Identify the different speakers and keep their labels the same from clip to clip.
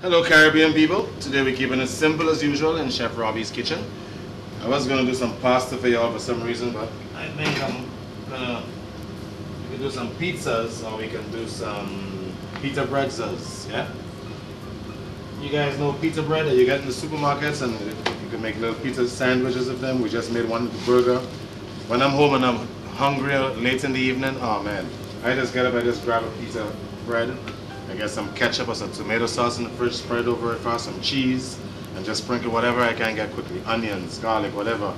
Speaker 1: Hello Caribbean people, today we're keeping it simple as usual in Chef Robbie's kitchen. I was going to do some pasta for y'all for some reason, but I think we can do some pizzas or we can do some pita breads, yeah? You guys know pita bread that you get in the supermarkets, and you can make little pizza sandwiches of them. We just made one with the burger. When I'm home and I'm hungry late in the evening, oh man, I just get up, I just grab a pita bread. I get some ketchup or some tomato sauce in the fridge, spread over it for some cheese, and just sprinkle whatever I can get quickly. Onions, garlic, whatever.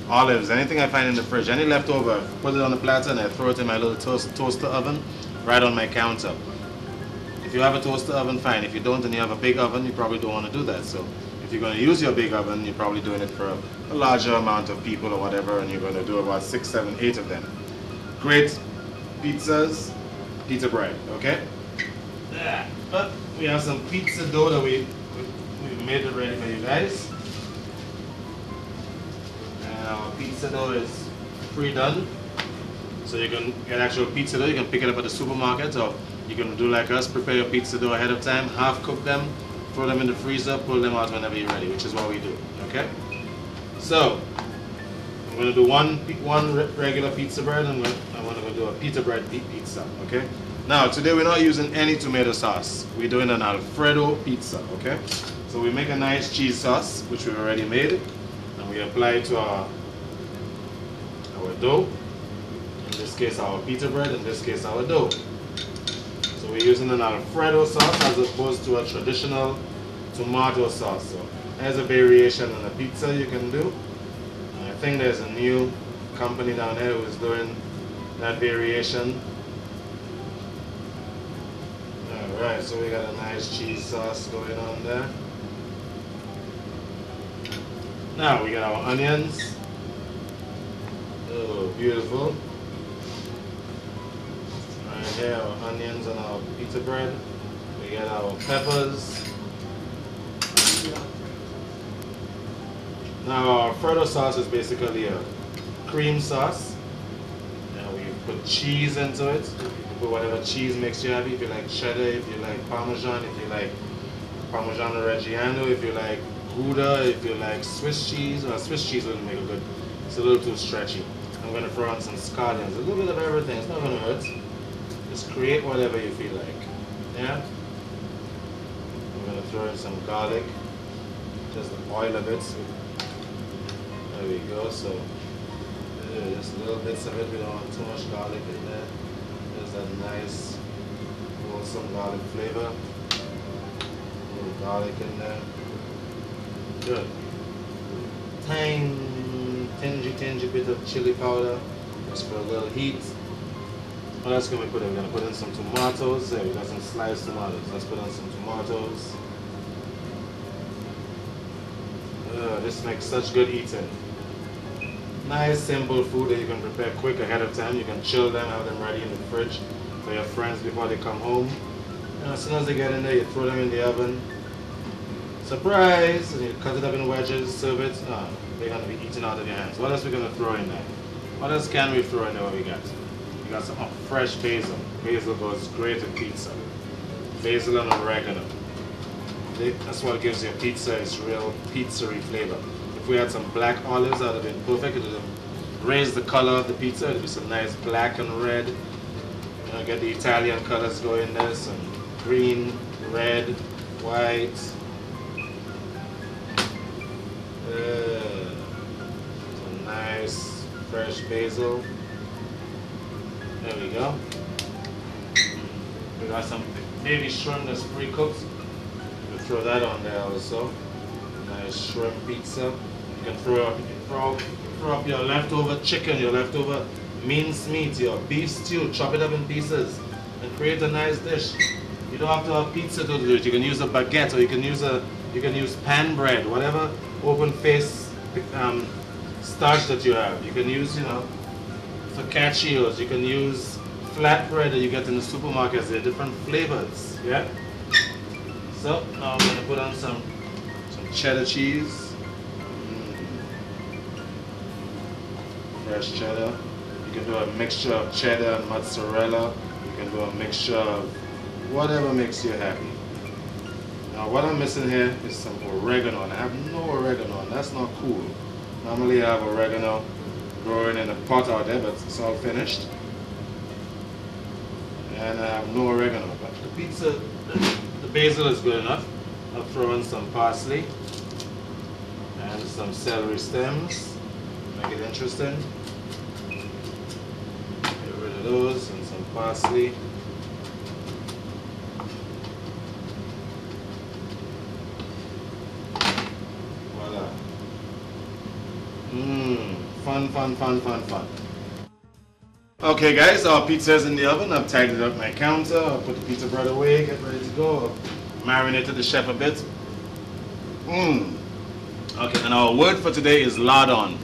Speaker 1: Olives, anything I find in the fridge. Any leftover, put it on the platter and I throw it in my little toaster oven right on my counter. If you have a toaster oven, fine. If you don't and you have a big oven, you probably don't want to do that. So if you're going to use your big oven, you're probably doing it for a larger amount of people or whatever, and you're going to do about 6, 7, 8 of them. Great pizzas, pizza bread, okay? Yeah, but we have some pizza dough that we made it ready for you guys. And our pizza dough is pre-done. So you can get actual pizza dough, you can pick it up at the supermarket, or you can do like us, prepare your pizza dough ahead of time, half cook them, throw them in the freezer, pull them out whenever you're ready, which is what we do, okay? So, I'm going to do one regular pizza bread, and I'm going to do a pita bread pizza, okay? Now, today we're not using any tomato sauce. We're doing an Alfredo pizza, okay? So we make a nice cheese sauce, which we've already made, and we apply it to our dough. In this case, our pita bread, in this case, our dough. So we're using an Alfredo sauce as opposed to a traditional tomato sauce. So there's a variation on a pizza you can do. And I think there's a new company down there who is doing that variation. Alright, so we got a nice cheese sauce going on there. Now we got our onions. Oh, beautiful. Right here, our onions and our pita bread. We got our peppers. Now our Alfredo sauce is basically a cream sauce. And we put cheese into it. Put whatever cheese makes you happy. If you like cheddar, if you like Parmesan, if you like Parmigiano Reggiano, if you like Gouda, if you like Swiss cheese. Well, Swiss cheese wouldn't make it good. It's a little too stretchy. I'm going to throw on some scallions. A little bit of everything. It's not going to hurt. Just create whatever you feel like. Yeah? I'm going to throw in some garlic. Just the oil of it. There we go. So, just little bits of it. We don't want too much garlic in there. There's that nice, wholesome garlic flavor. A little garlic in there. Good. Tingy bit of chili powder, just for a little heat. What else can we put in? We're going to put in some tomatoes. There, we got some sliced tomatoes. Let's put in some tomatoes. This makes such good eating. Nice simple food that you can prepare quick ahead of time. You can chill them, have them ready in the fridge for your friends before they come home. And as soon as they get in there, you throw them in the oven. Surprise! And you cut it up in wedges, serve it. They're going to be eaten out of your hands. What else are we going to throw in there? What else can we throw in there? What we got? We got some fresh basil. Basil goes great in pizza. Basil and oregano. That's what gives your pizza its real pizzery flavor. If we had some black olives, that would have been perfect. It would have raised the color of the pizza. It would be some nice black and red. You know, get the Italian colors going there. Some green, red, white. Some nice fresh basil. There we go. We got some baby shrimp that's pre-cooked. We'll throw that on there also. Nice shrimp pizza. You can throw up your leftover chicken, your leftover minced meat, your beef stew, chop it up in pieces, and create a nice dish. You don't have to have pizza to do it. You can use a baguette, or you can use pan bread, whatever open face starch that you have. You can use, focaccios. You can use flatbread that you get in the supermarkets. They're different flavors. Yeah. So now I'm going to put on some cheddar cheese. Fresh cheddar. You can do a mixture of cheddar and mozzarella. You can do a mixture of whatever makes you happy. Now what I'm missing here is some oregano, and I have no oregano, and that's not cool. Normally I have oregano growing in a pot out there, but it's all finished. And I have no oregano, but the pizza, the basil is good enough. I'll throw in some parsley and some celery stems, make it interesting. Get rid of those and some parsley. Voila. Fun, fun, fun, fun, fun. Okay guys, our pizza is in the oven. I've tidied up my counter. I'll put the pizza bread away, get ready to go. I've marinated the chef a bit. Okay, and our word for today is lardon.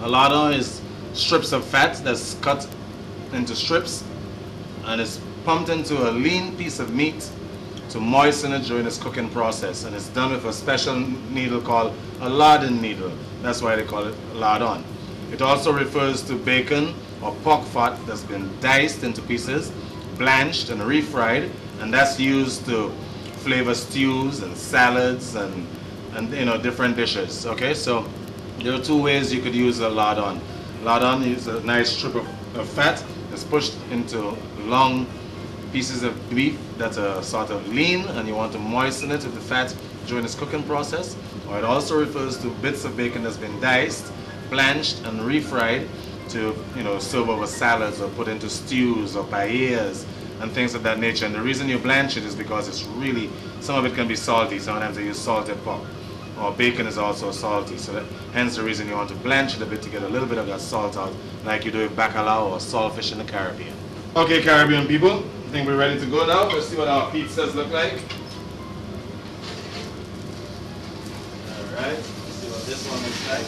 Speaker 1: A lardon is strips of fat that's cut into strips and is pumped into a lean piece of meat to moisten it during its cooking process. And it's done with a special needle called a lardon needle. That's why they call it lardon. It also refers to bacon or pork fat that's been diced into pieces, blanched and refried, and that's used to flavor stews and salads and you know, different dishes. Okay, so there are two ways you could use a lardon. Lardon is a nice strip of fat that's pushed into long pieces of beef that are sort of lean, and you want to moisten it with the fat during its cooking process. Or it also refers to bits of bacon that's been diced, blanched and refried to, you know, serve over salads or put into stews or paellas and things of that nature. And the reason you blanch it is because it's really, some of it can be salty. Sometimes they use salted pork, or bacon is also salty, so that, hence the reason you want to blanch it a bit to get a little bit of that salt out, like you do with bacalao or saltfish in the Caribbean. Okay, Caribbean people, I think we're ready to go now. Let's see what our pizzas look like. Alright, let's see what this one looks like.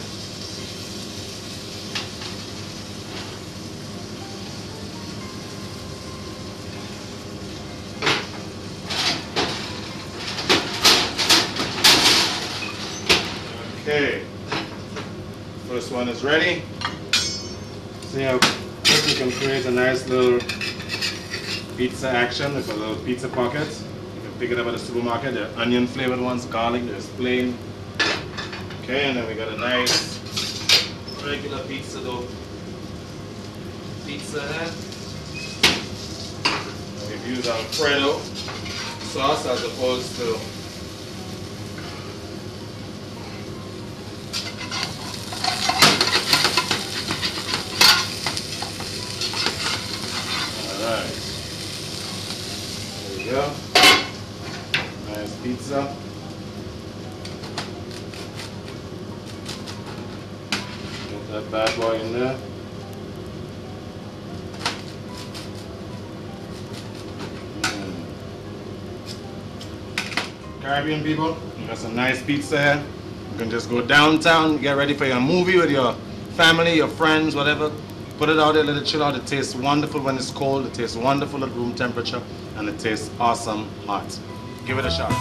Speaker 1: Okay, first one is ready. See how quick we can create a nice little pizza action with a little pizza pocket. You can pick it up at the supermarket. There are onion flavored ones, garlic, there's plain. Okay, and then we got a nice regular pizza dough pizza head. We've used Alfredo sauce as opposed to nice pizza. Get that bad boy in there. Caribbean people, you got some nice pizza here. You can just go downtown, get ready for your movie with your family, your friends, whatever. Put it out there, let it chill out. It tastes wonderful when it's cold, it tastes wonderful at room temperature, and it tastes awesome hot. Give it a shot.